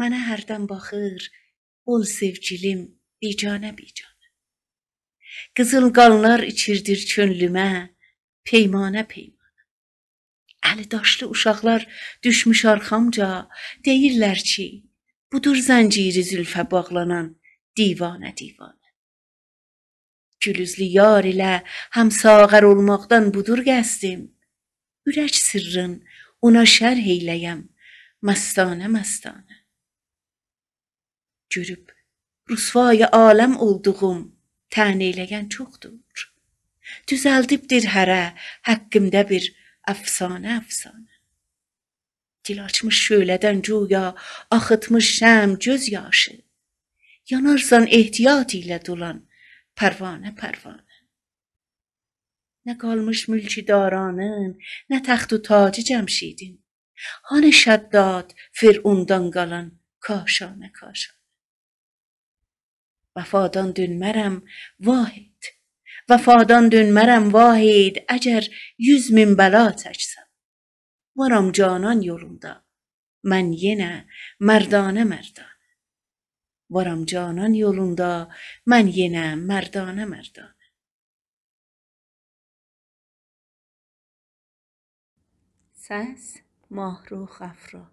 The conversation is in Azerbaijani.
Mənə hərdən baxır, ol sevgilim bicanə bicanə. Qızıl qanlar içirdir könlümə, peymanə peymanə. Əli daşlı uşaqlar düşmüş arxamca, deyirlər ki, budur zənciri zülfə bağlanan divanə divanə. Gülüzlü yar ilə həmsağər olmaqdan budur qəsdim, ürək sırrın ona şərh eyləyəm məstanə məstanə. Görüb rüsvay aləm olduğum tən eyləyən çoxdur. Düzəldibdir hərə haqqımda bir əfsanə əfsanə. Dil açmış şölədən güya axıtmış şəm göz yaşı, yanarsan ehtiyat ilə dolan pərvanə pərvanə. Nə qalmış mülkidaranın, nə təxt و tacı cəmşidin, hanı şəddad Firundan qalan kaşanə kaşanə. Vəfadan dönmərəm Vahid, vəfadan dönmərəm Vahid, əgər 100.000 bəla çəksəm. Varam canan yolunda, mən yenə mərdanə mərdanə. Varam canan yolunda, mən yenə mərdanə mərdanə. Səs: Mahrux Əfra.